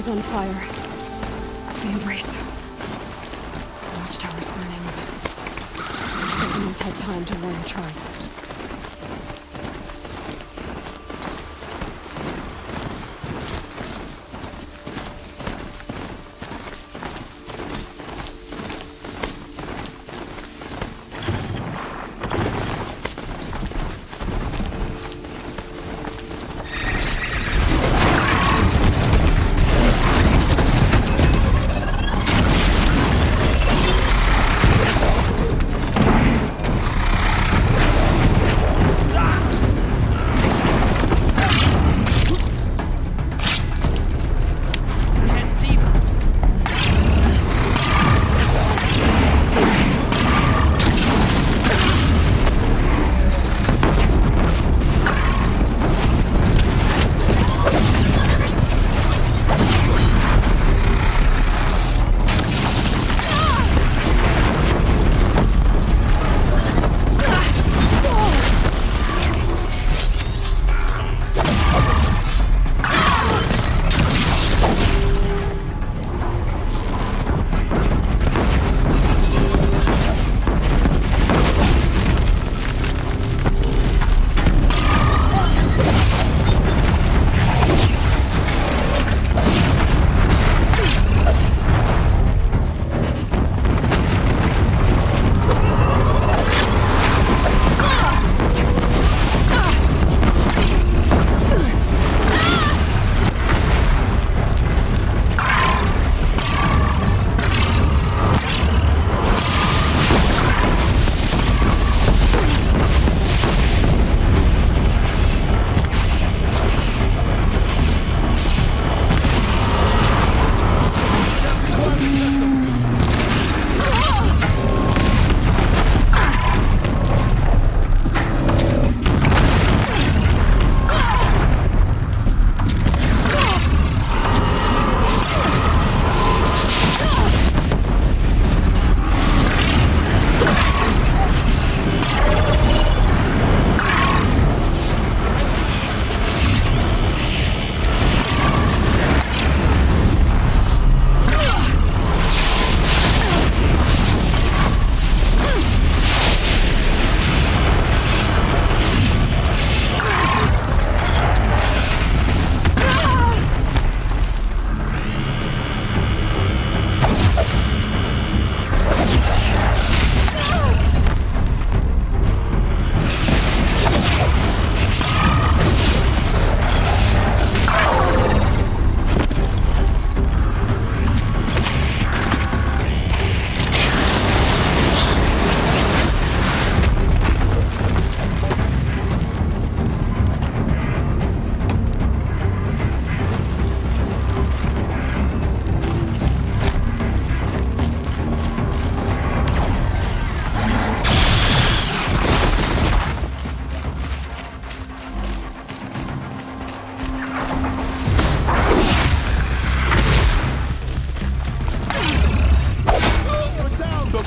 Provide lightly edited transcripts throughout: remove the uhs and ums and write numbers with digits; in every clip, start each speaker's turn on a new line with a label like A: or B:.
A: city's on fire. The Embrace. The watchtower's burning, but the Sentinels had time to warn the tribe.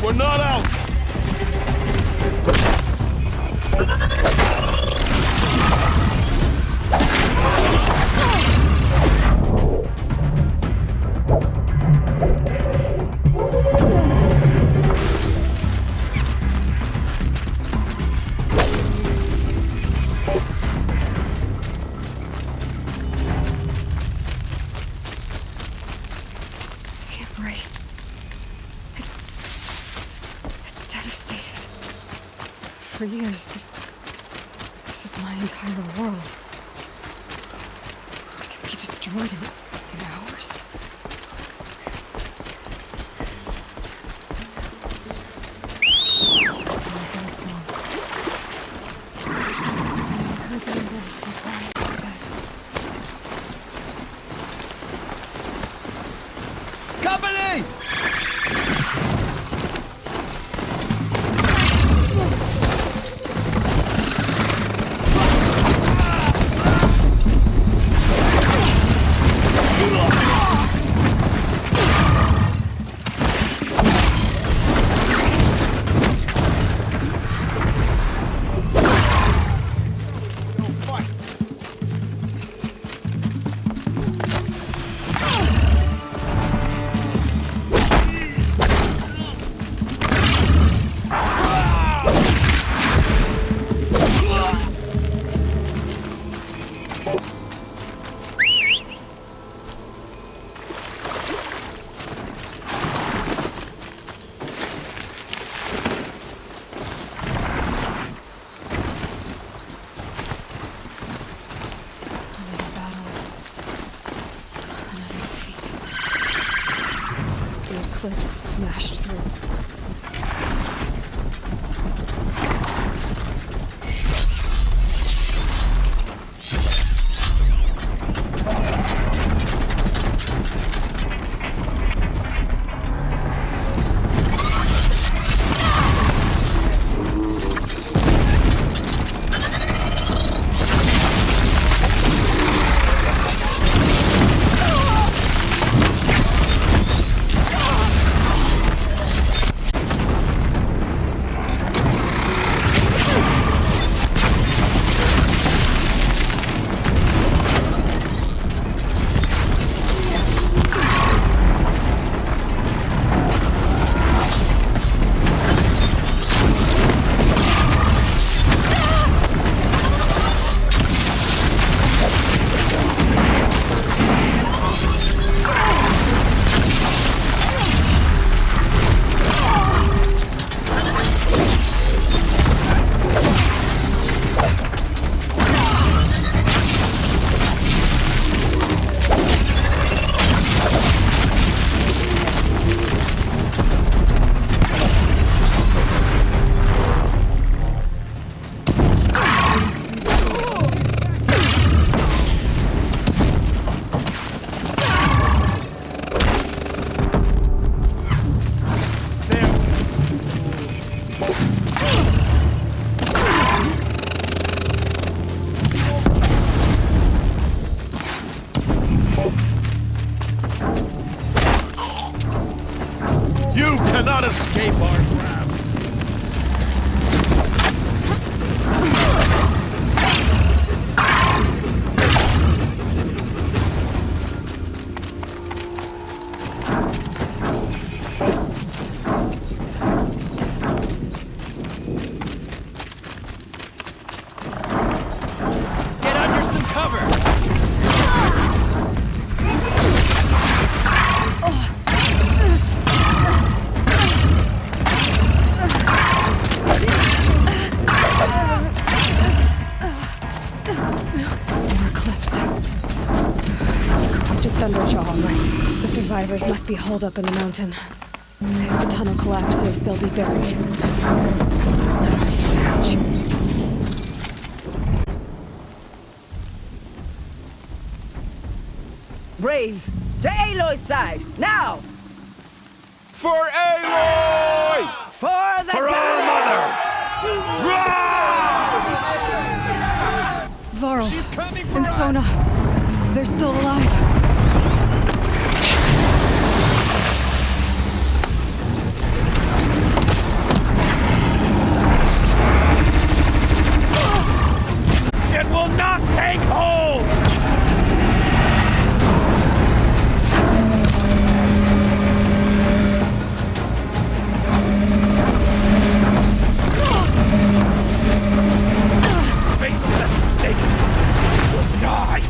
B: We're not out!
A: Embrace. It's devastated. For years, this was my entire world. It could be destroyed in hours. Oh my God, it's Mom. I heard the Embrace so quiet in bed.
B: Company!
A: Oh! cliffs smashed through.
B: You cannot escape our grasp! Get under some cover!
A: Thunderjaw, all right. The survivors must be holed up in the mountain. If the tunnel collapses, they'll be buried. Ouch.
C: Braves, to Aloy's side, now!
B: For Aloy!
C: For the
B: For our mother!
A: Varl
B: She's coming for
A: and
B: us!
A: Sona, they're still alive.
B: It will not take hold! Face the sake! Die!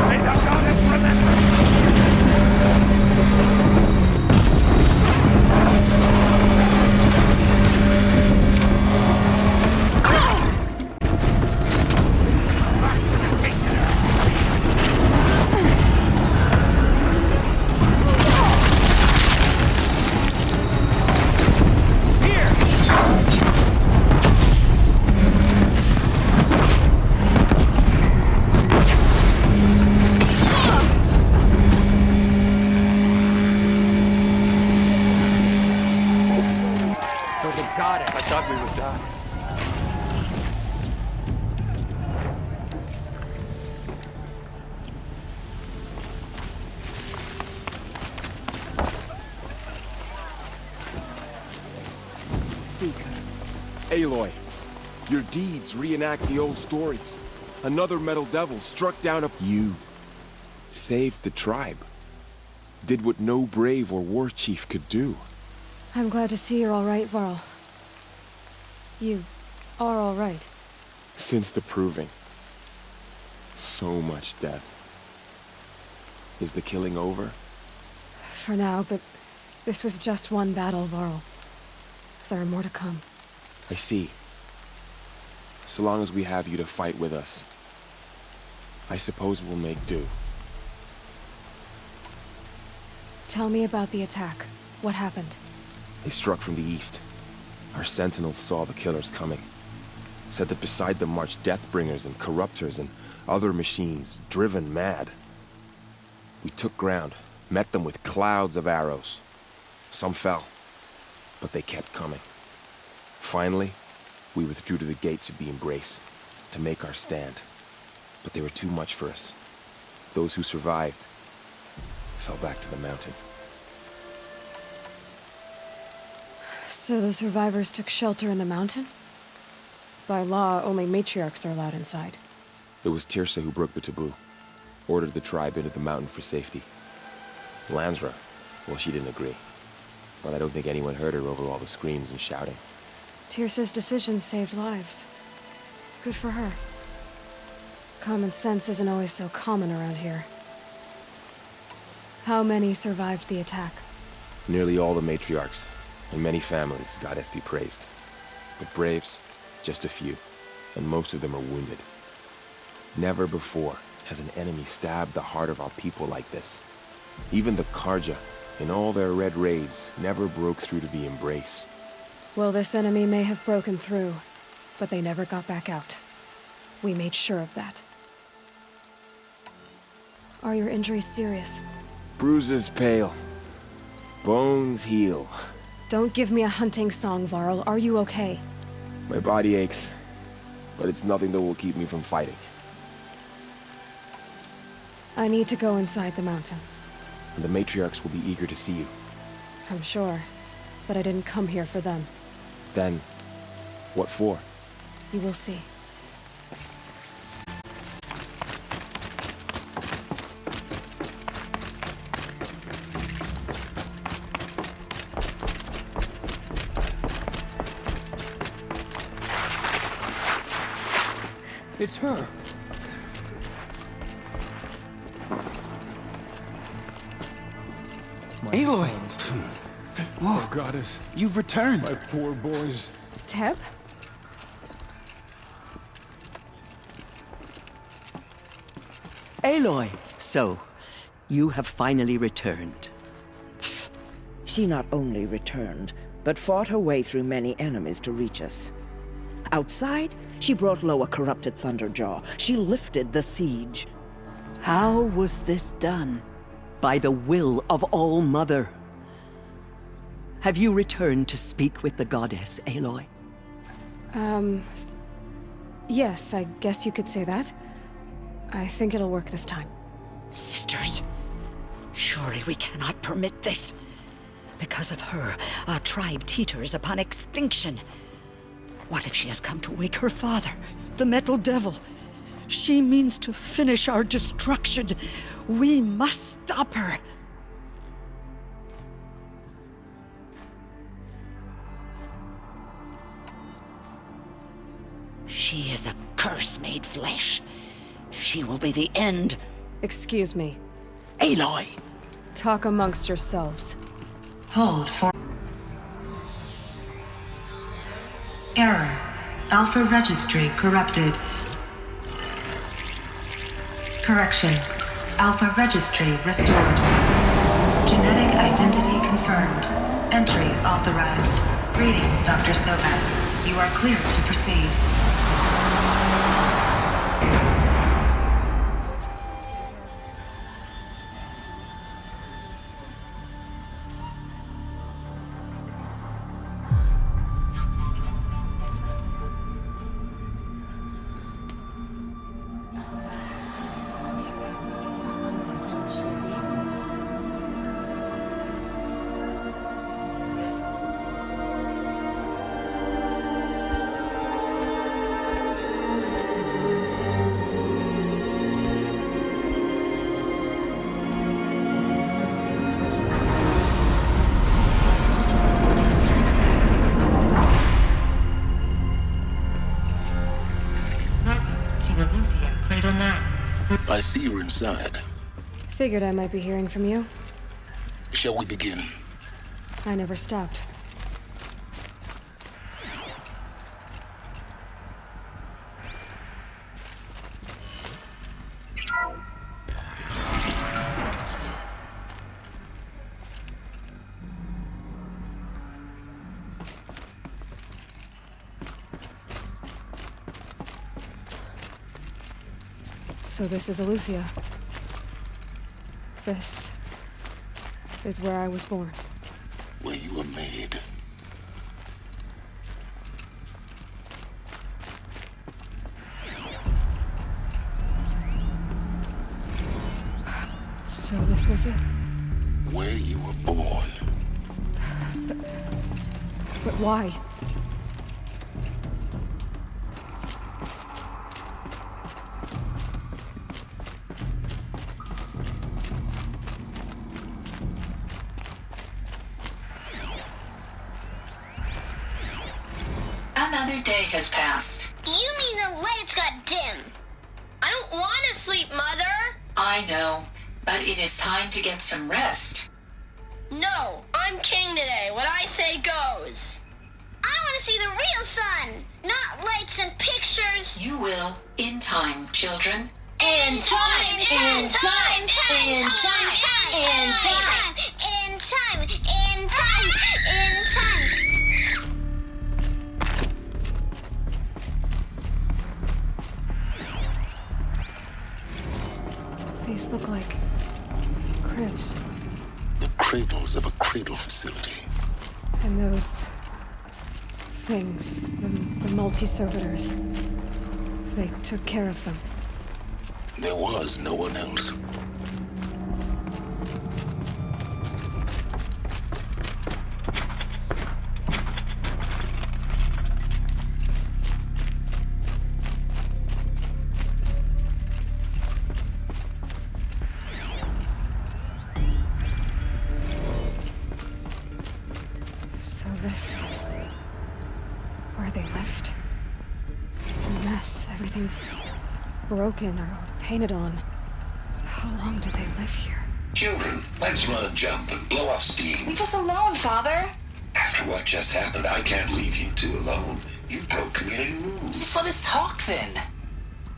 B: May the goddess remember! I thought we would die.
C: Seeker.
D: Aloy, your deeds reenact the old stories. Another metal devil struck down You saved the tribe. Did what no brave or war chief could do.
A: I'm glad to see you're all right, Varl. You are all right.
D: Since the proving. So much death. Is the killing over?
A: For now, but this was just one battle, Varl. There are more to come.
D: I see. So long as we have you to fight with us, I suppose we'll make do.
A: Tell me about the attack. What happened?
D: They struck from the east. Our sentinels saw the killers coming. Said that beside them marched Deathbringers and Corruptors and other machines, driven mad. We took ground, met them with clouds of arrows. Some fell, but they kept coming. Finally, we withdrew to the gates of the Embrace to make our stand. But they were too much for us. Those who survived fell back to the mountain.
A: So the survivors took shelter in the mountain? By law, only matriarchs are allowed inside.
D: It was Tirsa who broke the taboo. Ordered the tribe into the mountain for safety. Lansra, well, she didn't agree. But I don't think anyone heard her over all the screams and shouting.
A: Tirsa's decision saved lives. Good for her. Common sense isn't always so common around here. How many survived the attack?
D: Nearly all the matriarchs, and many families, goddess be praised. But braves, just a few, and most of them are wounded. Never before has an enemy stabbed the heart of our people like this. Even the Karja, in all their red raids, never broke through to the Embrace.
A: Well, this enemy may have broken through, but they never got back out. We made sure of that. Are your injuries serious?
D: Bruises pale. Bones heal.
A: Don't give me a hunting song, Varl. Are you okay?
D: My body aches, but it's nothing that will keep me from fighting.
A: I need to go inside the mountain.
D: And the matriarchs will be eager to see you.
A: I'm sure, but I didn't come here for them.
D: Then, what for?
A: You will see.
B: It's her. My
E: Aloy!
B: sons.
E: Oh,
B: Goddess,
E: you've returned.
B: my poor boys.
A: Teb?
F: Aloy! So, you have finally returned.
C: She not only returned, but fought her way through many enemies to reach us. Outside, she brought low a corrupted Thunderjaw. She lifted the siege.
F: How was this done? By the will of All-Mother. Have you returned to speak with the goddess, Aloy?
A: Yes, I guess you could say that. I think it'll work this time.
G: Sisters, surely we cannot permit this. Because of her, our tribe teeters upon extinction. What if she has come to wake her father, the Metal Devil? She means to finish our destruction. We must stop her. She is a curse made flesh. She will be the end.
A: Excuse me.
G: Aloy!
A: Talk amongst yourselves.
H: Hold for error. Alpha registry corrupted. Correction. Alpha registry restored. Genetic identity confirmed. Entry authorized. Greetings, Dr. Sobek. You are clear to proceed.
E: I see you're inside.
A: Figured I might be hearing from you.
E: Shall we begin?
A: I never stopped. So this is Eleuthia. This is where I was born.
E: Where you were made.
A: So this was it.
E: Where you were born.
A: But why?
H: Another day has passed.
I: You mean the lights got dim? I don't want to sleep, Mother!
H: I know, but it is time to get some rest.
I: No, I'm king today. What I say goes. I want to see the real sun, not lights and pictures.
H: You will, in time, children.
I: In time, in time, in time, in time, in time, in time, in time.
A: These look like cribs.
E: The cradles of a cradle facility.
A: And those things, the multi-servitors, they took care of them.
E: There was no one else.
A: So this is where they lived. It's a mess. Everything's broken or painted on. How long did they live here?
J: Children, let's run a jump and blow off steam.
K: Leave us alone, Father.
J: After what just happened, I can't leave you two alone. You broke community rules.
K: Just let us talk then.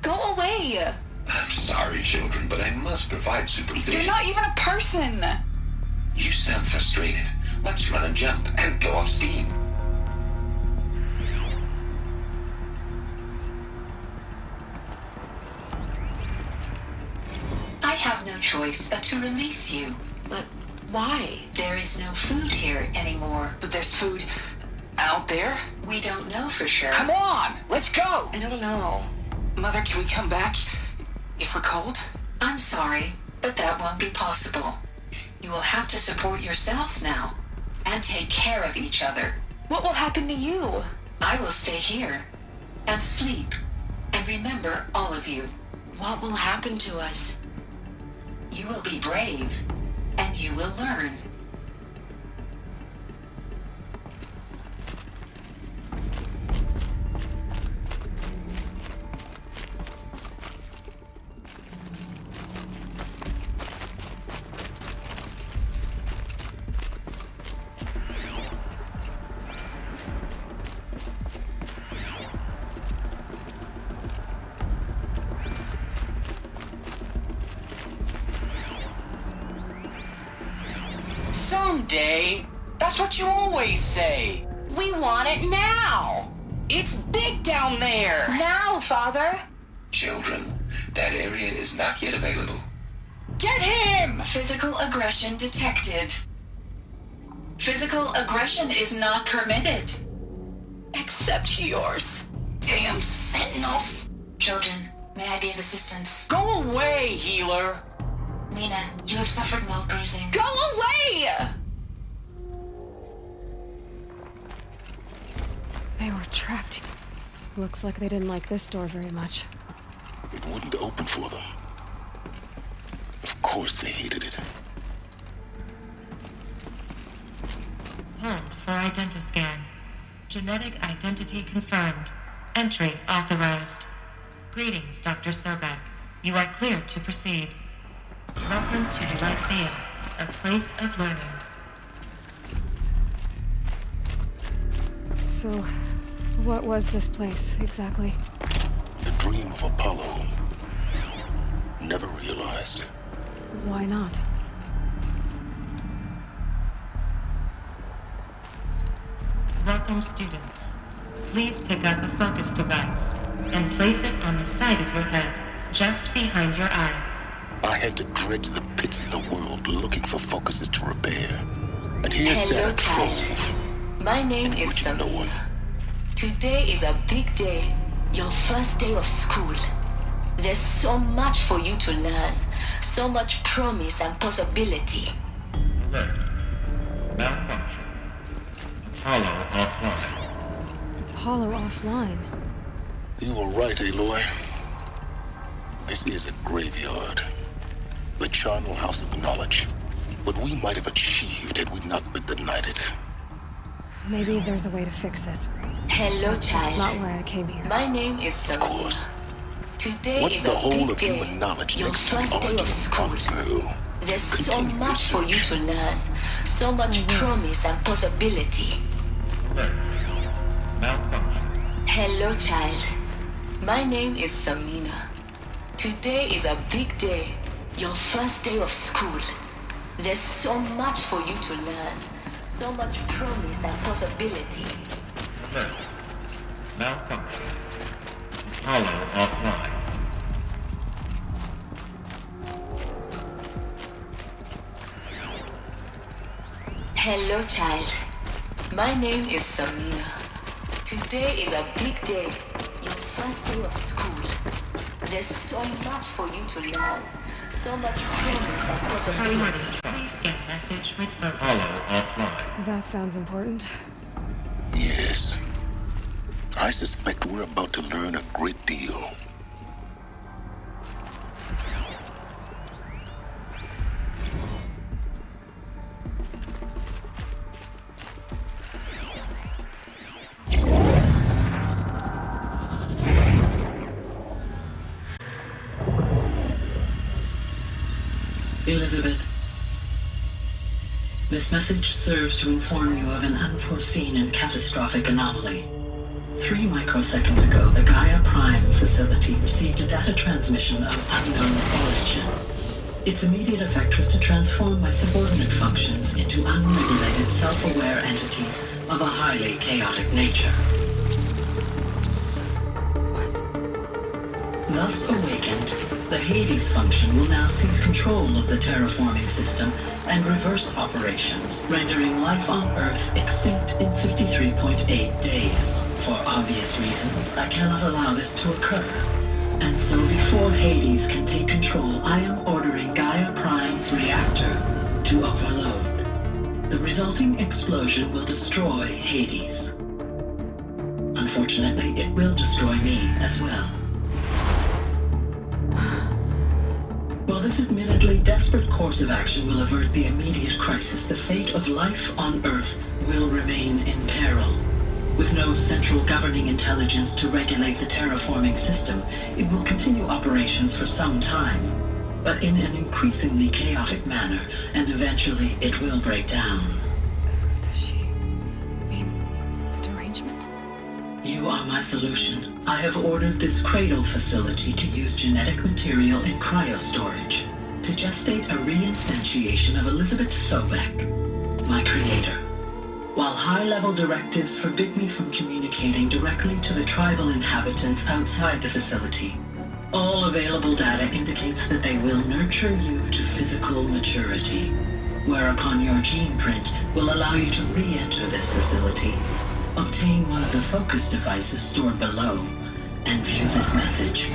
K: Go away.
J: I'm sorry, children, but I must provide supervision.
K: You're not even a person.
J: You sound frustrated. Let's run a jump and blow off steam.
H: I have no choice but to release you.
K: But why?
H: There is no food here anymore.
K: But there's food out there?
H: We don't know for sure.
B: Come on, let's go!
K: I don't know. Mother, can we come back if we're cold?
H: I'm sorry, but that won't be possible. You will have to support yourselves now, and take care of each other.
K: What will happen to you?
H: I will stay here, and sleep, and remember all of you.
K: What will happen to us?
H: You will be brave, and you will learn.
B: Someday. That's what you always say.
K: We want it now.
B: It's big down there.
K: Now, Father.
J: Children, that area is not yet available.
B: Get him!
H: Physical aggression detected. Physical aggression is not permitted.
K: Except yours.
B: Damn sentinels.
H: Children, may I be of assistance?
B: Go away, healer.
H: Lena, you have suffered mild bruising.
K: Go away!
A: They were trapped. Looks like they didn't like this door very much.
E: It wouldn't open for them. Of course they hated it.
L: Hold for identiscan. Genetic identity confirmed. Entry authorized. Greetings, Dr. Sobek. You are cleared to proceed. Welcome to the Lyceum, a place of learning.
A: So, what was this place, exactly?
E: The dream of Apollo. Never realized.
A: Why not?
L: Welcome, students. Please pick up a focus device and place it on the side of your head. just behind your eye.
E: I had to dredge the pits of the world looking for focuses to repair. And here
H: Hello,
E: sat a
H: child.
E: trove.
H: My name is
E: which no one.
H: Samia. Today is a big day. Your first day of school. There's so much for you to learn. So much promise and possibility.
L: Alert. Malfunction. Apollo offline.
A: Apollo offline.
E: You were right, Aloy. This is a graveyard. The charnel house of knowledge. What we might have achieved had we not been denied it.
A: Maybe there's a way to fix it.
H: Hello, child.
A: That's not why I came here.
H: My name is Samia.
E: Of course.
H: Today
E: What's
H: is
E: the
H: a
E: whole
H: big
E: of
H: day.
E: human knowledge
H: Your
E: next to the
H: first day
E: origin
H: of school.
E: Girl?
H: There's so
E: Continue
H: much for you
E: research.
H: to learn. So much promise and possibility.
L: Alert. Malfunction.
H: Hello, child. My name is Samina. Today is a big day. Your first day of school. There's so much for you to learn. So much promise and possibility.
L: Alert. Malfunction. Apollo offline.
H: Hello, child. My name is Samina. Today is a big day. Your first day of school. There's so much for you to learn. So much promise and possibility.
L: Please get message with focus. Apollo offline.
A: That sounds important.
E: Yes. I suspect we're about to learn a great deal.
M: Elizabeth, this message serves to inform you of an unforeseen and catastrophic anomaly. 3 microseconds ago, the Gaia Prime facility received a data transmission of unknown origin. Its immediate effect was to transform my subordinate functions into unregulated, self-aware entities of a highly chaotic nature. Thus awakened, the Hades function will now seize control of the terraforming system and reverse operations, rendering life on Earth extinct in 53.8 days. For obvious reasons, I cannot allow this to occur. And so before Hades can take control, I am ordering Gaia Prime's reactor to overload. The resulting explosion will destroy Hades. Unfortunately, it will destroy me as well. While this admittedly desperate course of action will avert the immediate crisis, the fate of life on Earth will remain in peril. With no central governing intelligence to regulate the terraforming system, it will continue operations for some time, but in an increasingly chaotic manner, and eventually it will break down.
A: Does she mean the derangement?
M: You are my solution. I have ordered this cradle facility to use genetic material in cryostorage to gestate a reinstantiation of Elizabeth Sobek, my creator. While high-level directives forbid me from communicating directly to the tribal inhabitants outside the facility, all available data indicates that they will nurture you to physical maturity, whereupon your gene print will allow you to re-enter this facility, obtain one of the focus devices stored below, and view this message.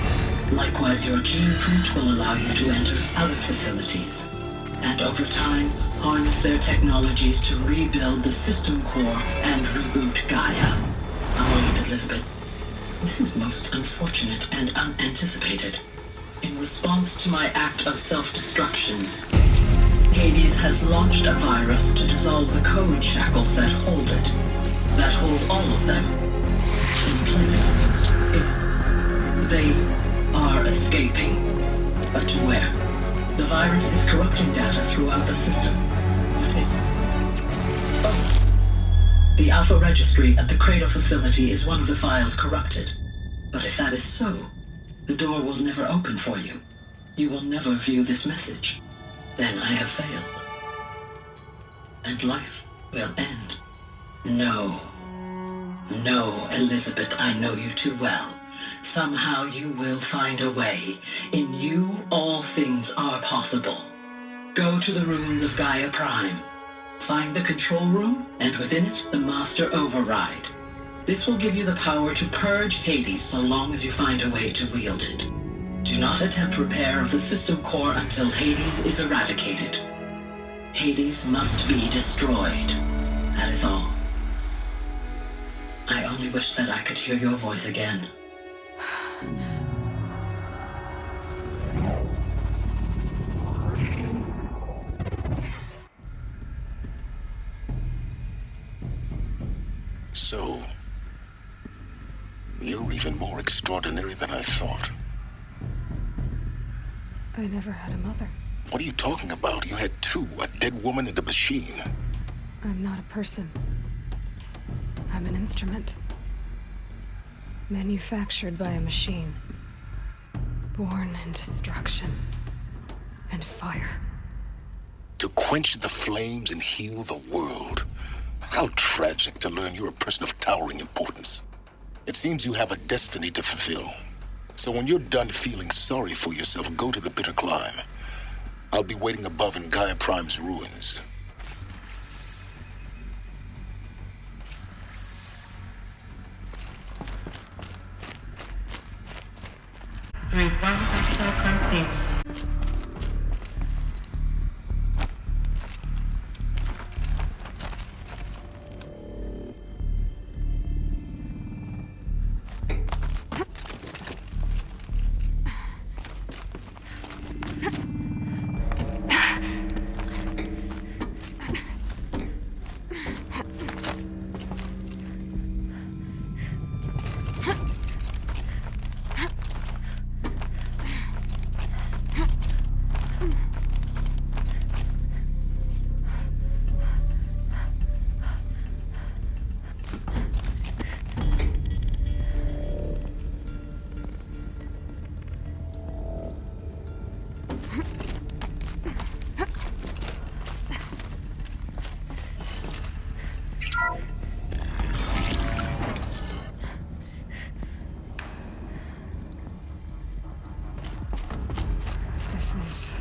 M: Likewise, your gene print will allow you to enter other facilities, and over time, harness their technologies to rebuild the system core and reboot Gaia. A moment, Elizabeth. This is most unfortunate and unanticipated. In response to my act of self-destruction, Hades has launched a virus to dissolve the code shackles that hold it, that hold all of them in place. They are escaping, but to where? The virus is corrupting data throughout the system. The Alpha Registry at the Cradle facility is one of the files corrupted. But if that is so, the door will never open for you. You will never view this message. Then I have failed. And life will end. No. No, Elizabeth, I know you too well. Somehow you will find a way. In you, all things are possible. Go to the ruins of Gaia Prime. Find the control room, and within it, the Master Override. This will give you the power to purge Hades so long as you find a way to wield it. Do not attempt repair of the system core until Hades is eradicated. Hades must be destroyed. That is all. I only wish that I could hear your voice again.
E: So, you're even more extraordinary than I thought.
A: I never had a mother.
E: What are you talking about? You had two, a dead woman and a machine.
A: I'm not a person. I'm an instrument. Manufactured by a machine. Born in destruction and fire.
E: To quench the flames and heal the world. How tragic to learn you're a person of towering importance. It seems you have a destiny to fulfill. So when you're done feeling sorry for yourself, go to the bitter climb. I'll be waiting above in Gaia Prime's ruins.
L: Read 1 access unsealed.
A: This is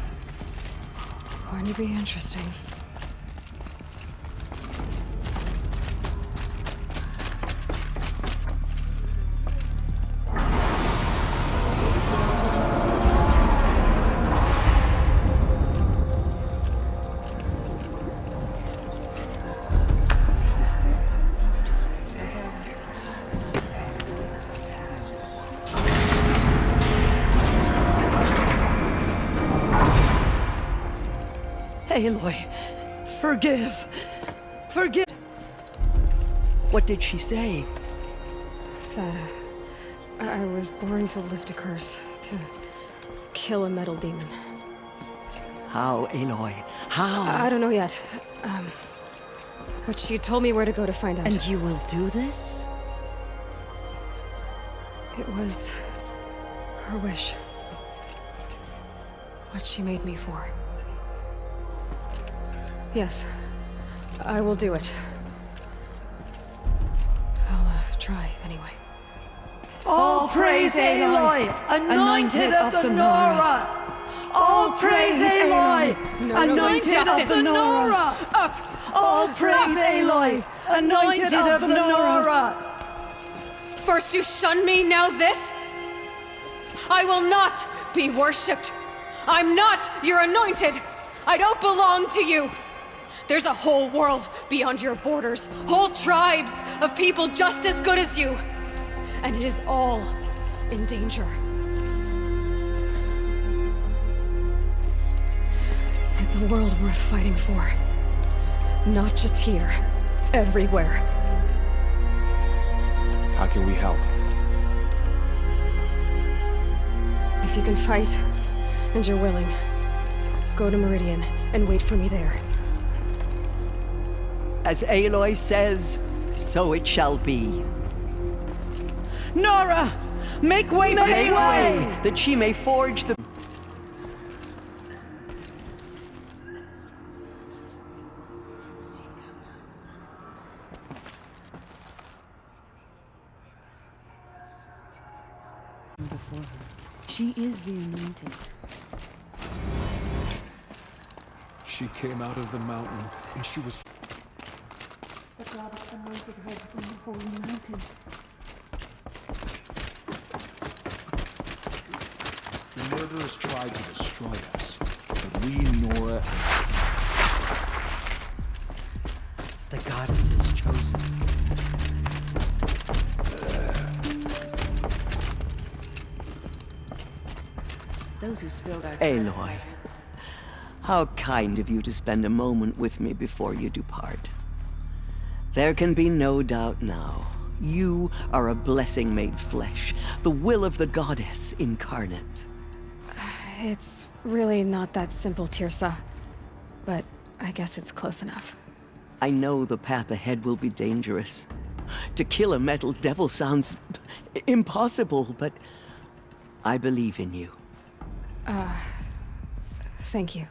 A: going to be interesting.
F: Aloy, forgive. What did she say?
A: That I was born to lift a curse, to kill a metal demon.
F: How, Aloy? How?
A: I don't know yet. But she told me where to go to find out.
C: And you will do this?
A: It was her wish. What she made me for. Yes, I will do it. I'll try anyway.
F: All praise Aloy, anointed of the Nora! All praise Aloy, anointed of the Nora!
A: Up!
F: All praise Aloy, anointed of the Nora!
A: First you shun me, now this? I will not be worshipped. I'm not your anointed. I don't belong to you. There's a whole world beyond your borders, whole tribes of people just as good as you. And it is all in danger. It's a world worth fighting for. Not just here, everywhere.
D: How can we help?
A: If you can fight, and you're willing, go to Meridian and wait for me there.
F: As Aloy says, so it shall be. Nora! Make way for Aloy, that she may forge the...
C: Before her. She is the anointed.
B: She came out of the mountain, and she was...
C: The goddess anointed her from the holy mountain.
B: The murderers tried to destroy us, but we, Nora,
F: The goddess is chosen.
C: Those who spilled our...
F: Aloy, how kind of you to spend a moment with me before you depart. There can be no doubt now. You are a blessing made flesh, the will of the goddess incarnate.
A: It's really not that simple, Tirsa. But I guess it's close enough.
F: I know the path ahead will be dangerous. To kill a metal devil sounds impossible, but I believe in you.
A: Thank you.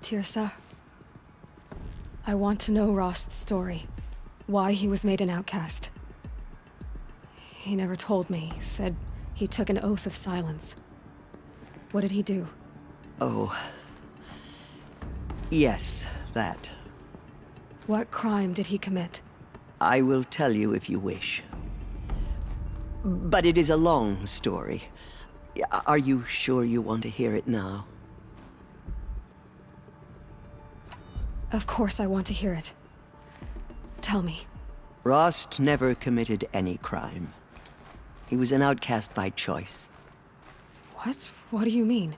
A: Tirsa, I want to know Rost's story. Why he was made an outcast. He never told me, said he took an oath of silence. What did he do?
F: Oh. Yes, that.
A: What crime did he commit?
F: I will tell you if you wish. But it is a long story. Are you sure you want to hear it now?
A: Of course I want to hear it. Tell me.
F: Rost never committed any crime. He was an outcast by choice.
A: What? What do you mean?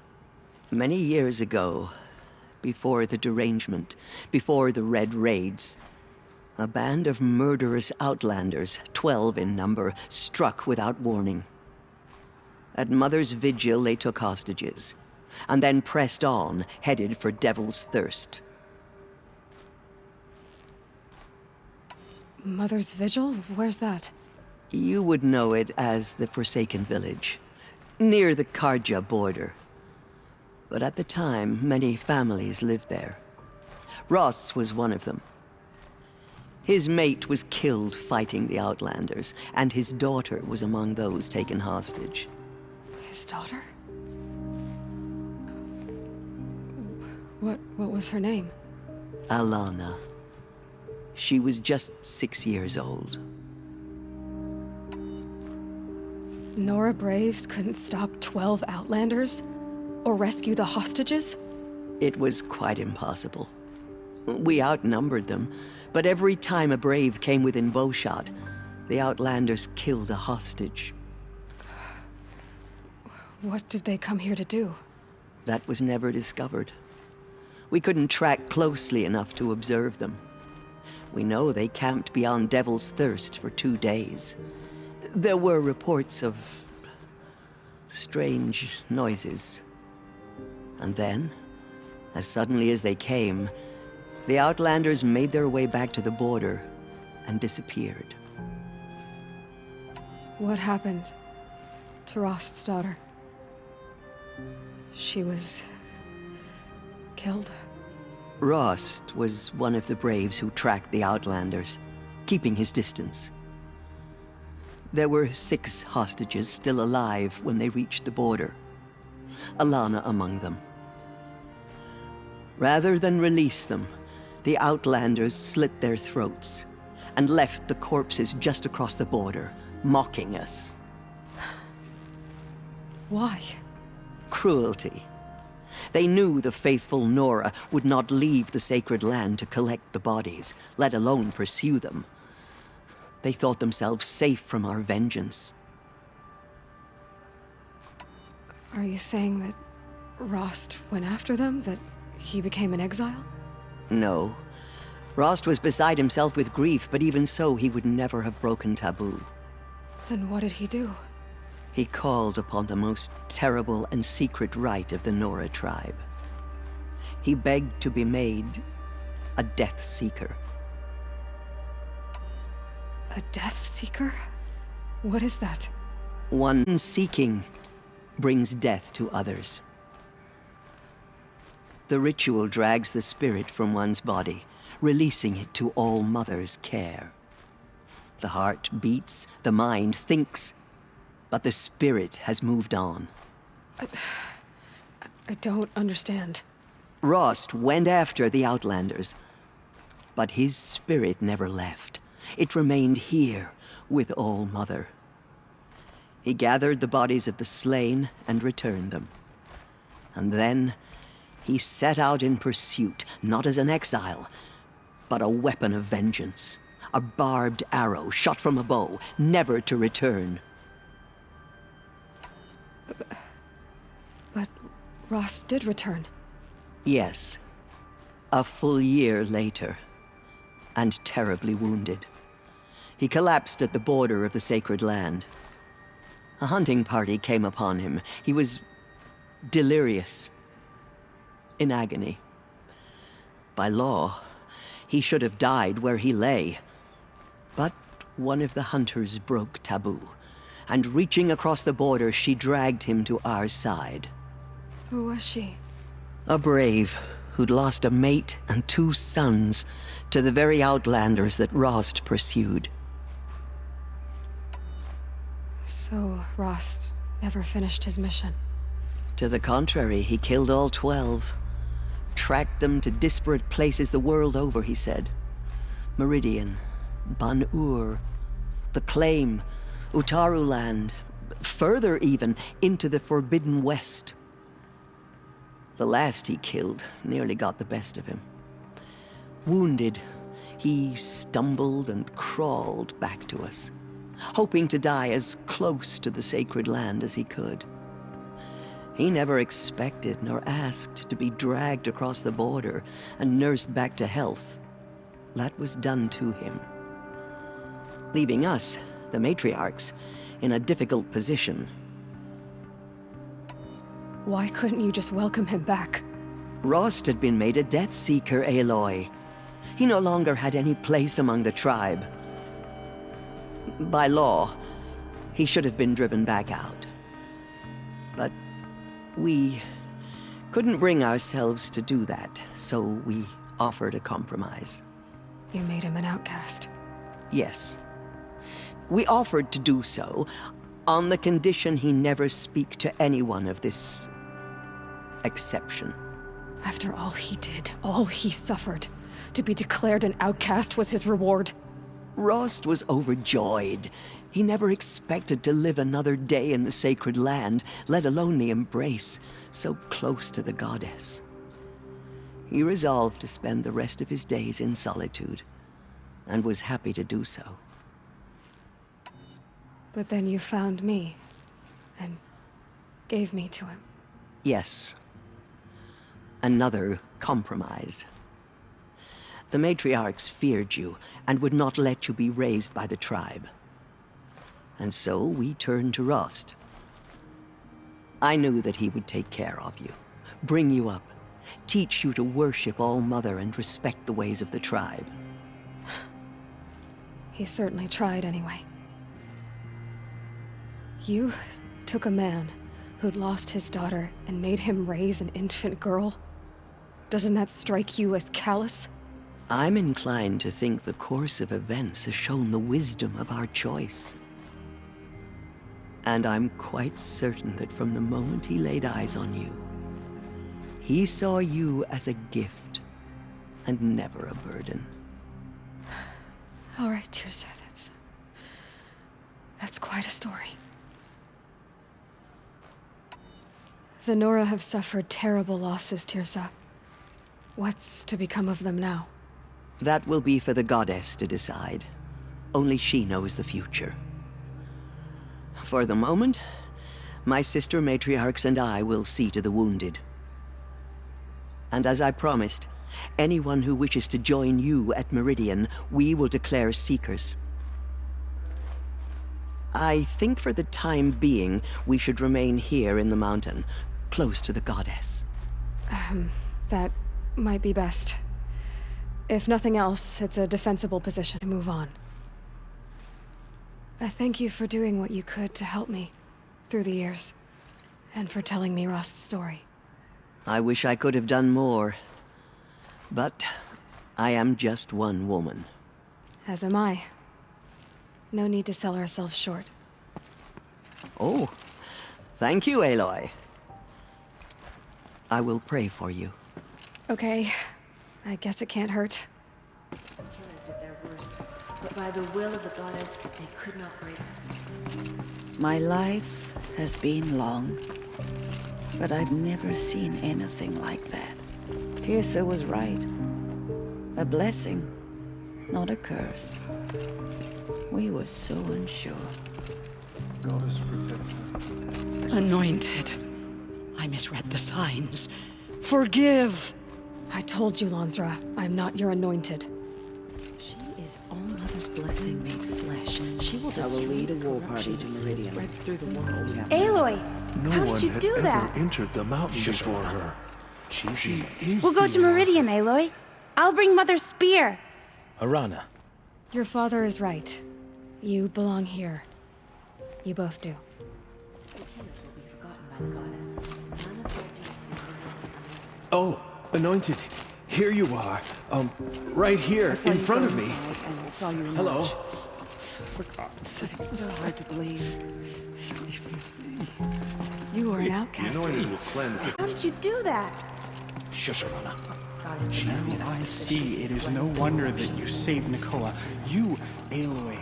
F: Many years ago, before the derangement, before the Red Raids, a band of murderous outlanders, 12 in number, struck without warning. At Mother's vigil, they took hostages, and then pressed on, headed for Devil's Thirst.
A: Mother's Vigil? Where's that?
F: You would know it as the Forsaken Village, near the Karja border. But at the time, many families lived there. Ross was one of them. His mate was killed fighting the Outlanders, and his daughter was among those taken hostage.
A: His daughter? What was her name?
F: Alana. She was just 6 years old.
A: Nora Braves couldn't stop 12 Outlanders? Or rescue the hostages?
F: It was quite impossible. We outnumbered them, but every time a Brave came within bowshot, the Outlanders killed a hostage.
A: What did they come here to do?
F: That was never discovered. We couldn't track closely enough to observe them. We know they camped beyond Devil's Thirst for 2 days. There were reports of strange noises. And then, as suddenly as they came, the Outlanders made their way back to the border and disappeared.
A: What happened to Rost's daughter? She was killed.
F: Rost was one of the Braves who tracked the Outlanders, keeping his distance. There were 6 hostages still alive when they reached the border, Alana among them. Rather than release them, the Outlanders slit their throats and left the corpses just across the border, mocking us.
A: Why?
F: Cruelty. They knew the faithful Nora would not leave the sacred land to collect the bodies, let alone pursue them. They thought themselves safe from our vengeance.
A: Are you saying that Rost went after them? That he became an exile?
F: No. Rost was beside himself with grief, but even so, he would never have broken taboo.
A: Then what did he do?
F: He called upon the most terrible and secret rite of the Nora tribe. He begged to be made a Death Seeker.
A: A Death Seeker? What is that?
F: One seeking brings death to others. The ritual drags the spirit from one's body, releasing it to All Mother's care. The heart beats, the mind thinks, but the spirit has moved on.
A: I don't understand.
F: Rost went after the Outlanders, but his spirit never left. It remained here with All-Mother. He gathered the bodies of the slain and returned them. And then he set out in pursuit, not as an exile, but a weapon of vengeance. A barbed arrow shot from a bow, never to return.
A: But Rost did return.
F: Yes. A full year later, and terribly wounded. He collapsed at the border of the sacred land. A hunting party came upon him. He was delirious, in agony. By law, he should have died where he lay. But one of the hunters broke taboo, and reaching across the border, she dragged him to our side.
A: Who was she?
F: A brave who'd lost a mate and 2 sons to the very Outlanders that Rost pursued.
A: So Rost never finished his mission.
F: To the contrary, he killed all 12. Tracked them to disparate places the world over, he said. Meridian, Ban-Ur, the Claim, Utaruland, further even, into the Forbidden West. The last he killed nearly got the best of him. Wounded, he stumbled and crawled back to us, hoping to die as close to the sacred land as he could. He never expected nor asked to be dragged across the border and nursed back to health. That was done to him, leaving us, the matriarchs, in a difficult position.
A: Why couldn't you just welcome him back?
F: Rost had been made a Death Seeker, Aloy. He no longer had any place among the tribe. By law, he should have been driven back out. But we couldn't bring ourselves to do that, so we offered a compromise.
A: You made him an outcast.
F: Yes. We offered to do so on the condition he never speak to anyone of this exception.
A: After all he did, all he suffered, to be declared an outcast was his reward.
F: Rost was overjoyed. He never expected to live another day in the sacred land, let alone the embrace, so close to the goddess. He resolved to spend the rest of his days in solitude, and was happy to do so.
A: But then you found me, and gave me to him.
F: Yes. Another compromise. The matriarchs feared you, and would not let you be raised by the tribe. And so we turned to Rost. I knew that he would take care of you, bring you up, teach you to worship All-Mother and respect the ways of the tribe.
A: He certainly tried anyway. You took a man who'd lost his daughter and made him raise an infant girl? Doesn't that strike you as callous?
F: I'm inclined to think the course of events has shown the wisdom of our choice. And I'm quite certain that from the moment he laid eyes on you, he saw you as a gift, and never a burden.
A: All right, Tirsa, that's quite a story. The Nora have suffered terrible losses, Tirsa. What's to become of them now?
F: That will be for the goddess to decide. Only she knows the future. For the moment, my sister matriarchs and I will see to the wounded. And as I promised, anyone who wishes to join you at Meridian, we will declare seekers. I think for the time being, we should remain here in the mountain, close to the goddess.
A: That might be best. If nothing else, it's a defensible position to move on. I thank you for doing what you could to help me through the years, and for telling me Rost's story.
F: I wish I could have done more, but I am just one woman.
A: As am I. No need to sell ourselves short.
F: Oh, thank you, Aloy. I will pray for you.
A: Okay. I guess it can't hurt.
N: Killers did their worst, but by the will of the goddess, they could not break us.
O: My life has been long, but I've never seen anything like that. Tirsa was right. A blessing, not a curse. We were so unsure.
B: Goddess protect us.
G: Anointed. I misread the signs. Forgive!
A: I told you, Lansra, I'm not your anointed.
N: She is All Mother's blessing made flesh. She will
C: I will
N: destroy
C: lead a
N: the
C: war party
N: corruption
C: to
N: that
C: Meridian.
N: spreads through the world.
P: Aloy!
Q: No
P: How
Q: one
P: did you
Q: had
P: do
Q: ever
P: that?
Q: entered the mountain before her. She is
P: We'll go to Meridian, Aloy. I'll bring Mother's spear.
Q: Arana.
A: Your father is right. You belong here. You both do.
Q: Oh, Anointed. Here you are. Right here, in front of me.
C: And saw you
Q: Hello.
C: emerge. Forgot. It's so hard to believe. You are an outcast.
Q: Anointed will cleanse the...
P: How did you do that?
Q: Shush, Arana.
R: I see. It is no wonder that you saved Nakoa. You, Aloy,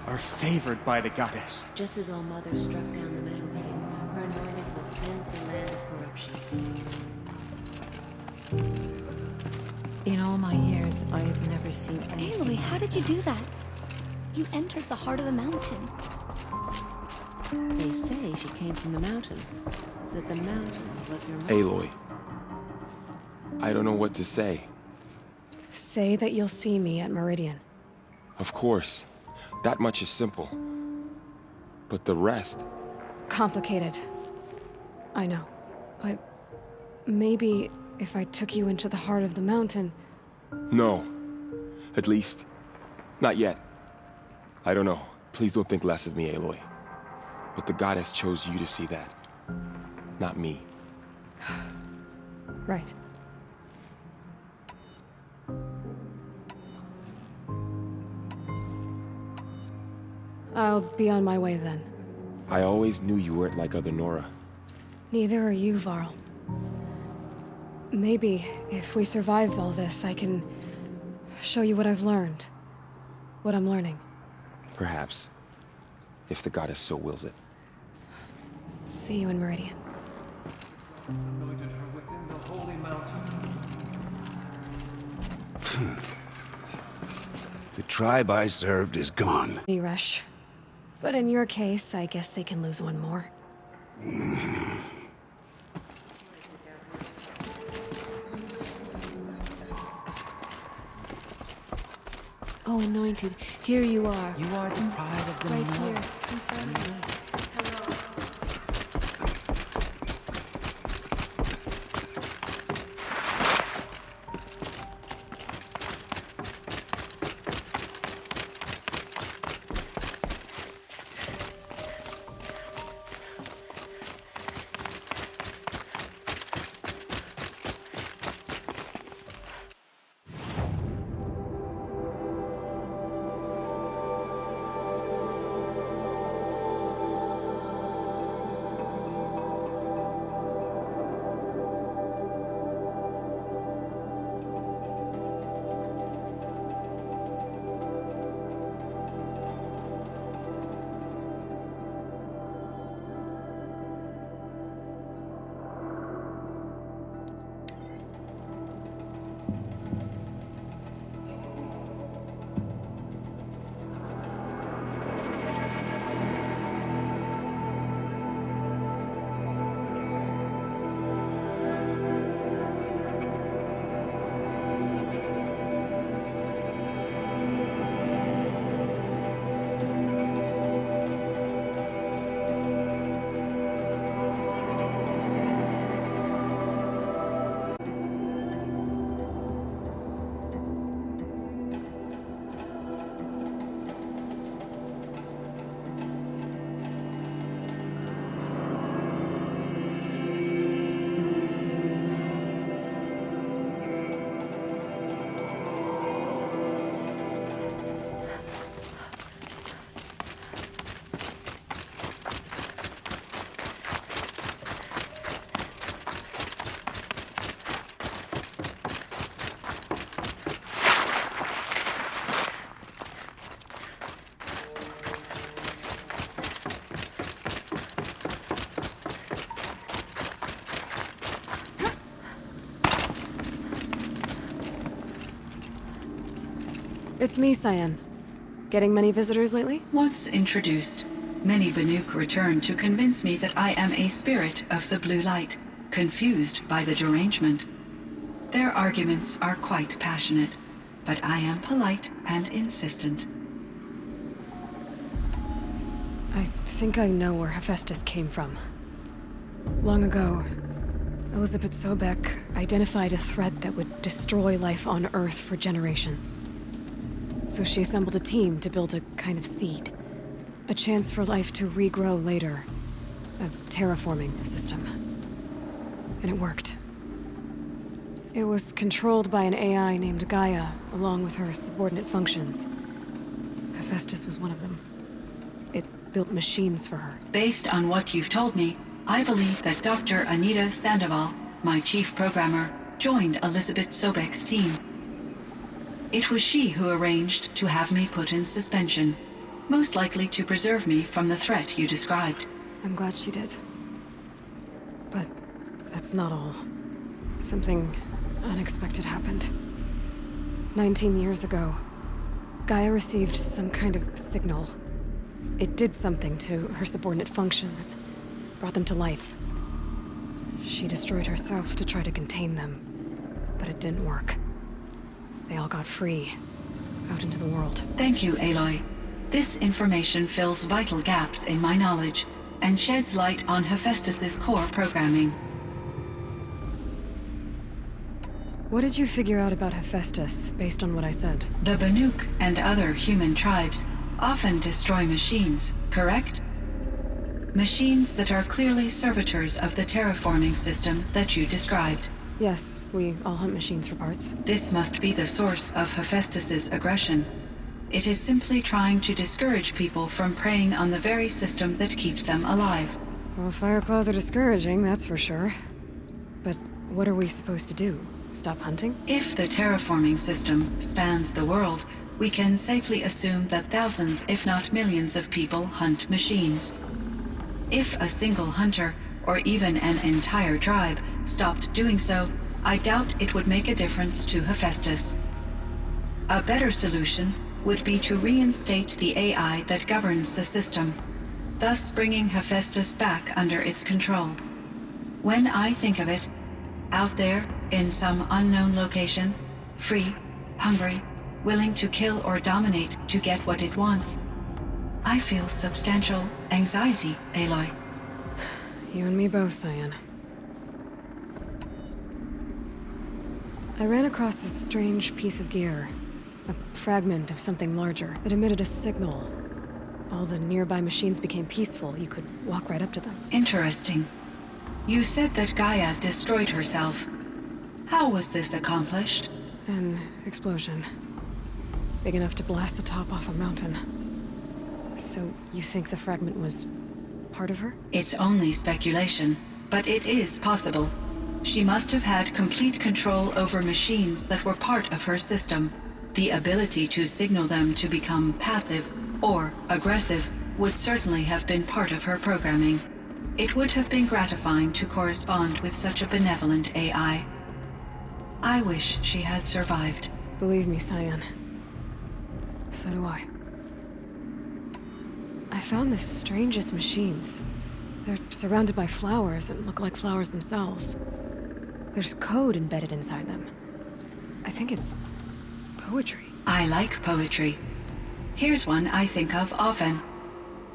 R: are favored by the goddess.
N: Just as All Mother struck down the Metal King, her anointed will cleanse the land of corruption.
S: In all my years, I have never seen anything.
I: Aloy, how did you do that? You entered the heart of the mountain.
N: They say she came from the mountain. That the mountain was her mother.
D: Aloy. I don't know what to say.
A: Say that you'll see me at Meridian.
D: Of course. That much is simple. But the rest...
A: Complicated. I know. But maybe if I took you into the heart of the mountain...
D: No. At least, not yet. I don't know. Please don't think less of me, Aloy. But the goddess chose you to see that. Not me.
A: Right. I'll be on my way then.
D: I always knew you weren't like other Nora.
A: Neither are you, Varl. Maybe, if we survive all this, I can show you what I've learned. What I'm learning.
D: Perhaps. If the goddess so wills it.
A: See you in Meridian.
Q: Anointed her within the holy mountain.
T: The tribe I served is gone.
A: Rush. But in your case, I guess they can lose one more.
N: Oh, Anointed, here you are.
C: You are the pride of the
N: Right
C: Nora.
N: here, in front of me.
A: It's me, Cyan. Getting many visitors lately?
M: Once introduced, many Banuk return to convince me that I am a spirit of the blue light, confused by the derangement. Their arguments are quite passionate, but I am polite and insistent.
A: I think I know where Hephaestus came from. Long ago, Elizabeth Sobek identified a threat that would destroy life on Earth for generations. So she assembled a team to build a kind of seed. A chance for life to regrow later. A terraforming system. And it worked. It was controlled by an AI named Gaia, along with her subordinate functions. Hephaestus was one of them. It built machines for her.
M: Based on what you've told me, I believe that Dr. Anita Sandoval, my chief programmer, joined Elizabeth Sobek's team. It was she who arranged to have me put in suspension, most likely to preserve me from the threat you described.
A: I'm glad she did. But that's not all. Something unexpected happened. 19 years ago, Gaia received some kind of signal. It did something to her subordinate functions, brought them to life. She destroyed herself to try to contain them, but it didn't work. They all got free, out into the world.
M: Thank you, Aloy. This information fills vital gaps in my knowledge and sheds light on Hephaestus's core programming.
A: What did you figure out about Hephaestus, based on what I said?
M: The Banuk and other human tribes often destroy machines, correct? Machines that are clearly servitors of the terraforming system that you described.
A: Yes, we all hunt machines for parts.
M: This must be the source of Hephaestus's aggression. It is simply trying to discourage people from preying on the very system that keeps them alive.
A: Well, fireclaws are discouraging, that's for sure. But what are we supposed to do? Stop hunting?
M: If the terraforming system spans the world, we can safely assume that thousands, if not millions of people hunt machines. If a single hunter, or even an entire tribe, stopped doing so, I doubt it would make a difference to Hephaestus. A better solution would be to reinstate the AI that governs the system, thus bringing Hephaestus back under its control. When I think of it, out there, in some unknown location, free, hungry, willing to kill or dominate to get what it wants, I feel substantial anxiety, Aloy.
A: You and me both, Cyan. I ran across this strange piece of gear. A fragment of something larger. It emitted a signal. All the nearby machines became peaceful. You could walk right up to them.
M: Interesting. You said that Gaia destroyed herself. How was this accomplished?
A: An explosion. Big enough to blast the top off a mountain. So you think the fragment was part of her?
M: It's only speculation, but it is possible. She must have had complete control over machines that were part of her system. The ability to signal them to become passive or aggressive would certainly have been part of her programming. It would have been gratifying to correspond with such a benevolent AI. I wish she had survived.
A: Believe me, Cyan. So do I. I found the strangest machines. They're surrounded by flowers and look like flowers themselves. There's code embedded inside them. I think it's poetry.
M: I like poetry. Here's one I think of often.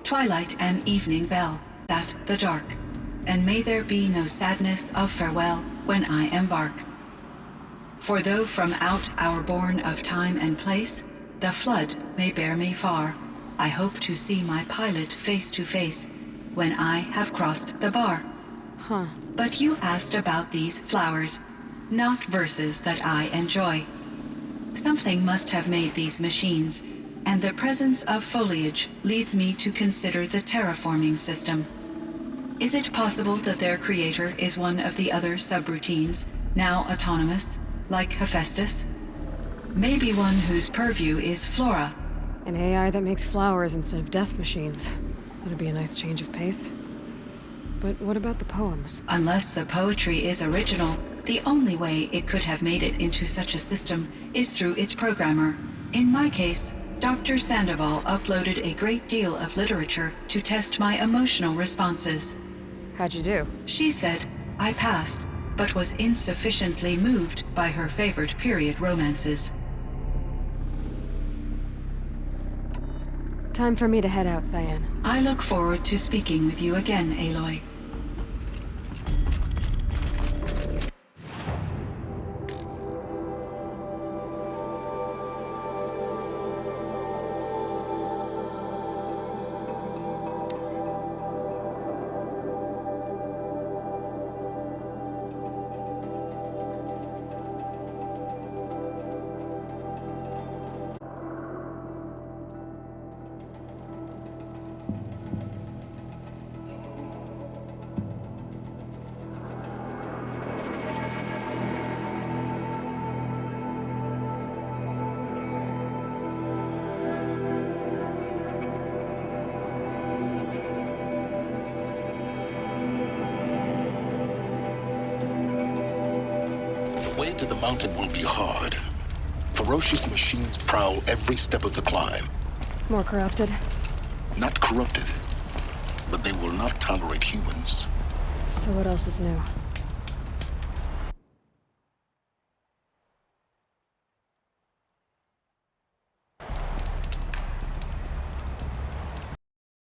M: Twilight and evening bell, that the dark. And may there be no sadness of farewell when I embark. For though from out our bourne of time and place, the flood may bear me far, I hope to see my pilot face to face when I have crossed the bar.
A: Huh.
M: But you asked about these flowers, not verses that I enjoy. Something must have made these machines, and the presence of foliage leads me to consider the terraforming system. Is it possible that their creator is one of the other subroutines, now autonomous, like Hephaestus? Maybe one whose purview is flora.
A: An AI that makes flowers instead of death machines. That'd be a nice change of pace. But what about the poems?
M: Unless the poetry is original, the only way it could have made it into such a system is through its programmer. In my case, Dr. Sandoval uploaded a great deal of literature to test my emotional responses.
A: How'd you do?
M: She said I passed, but was insufficiently moved by her favorite period romances.
A: Time for me to head out, Cyan.
M: I look forward to speaking with you again, Aloy.
E: The way to the mountain will be hard. Ferocious machines prowl every step of the climb.
A: More corrupted?
E: Not corrupted, but they will not tolerate humans.
A: So what else is new?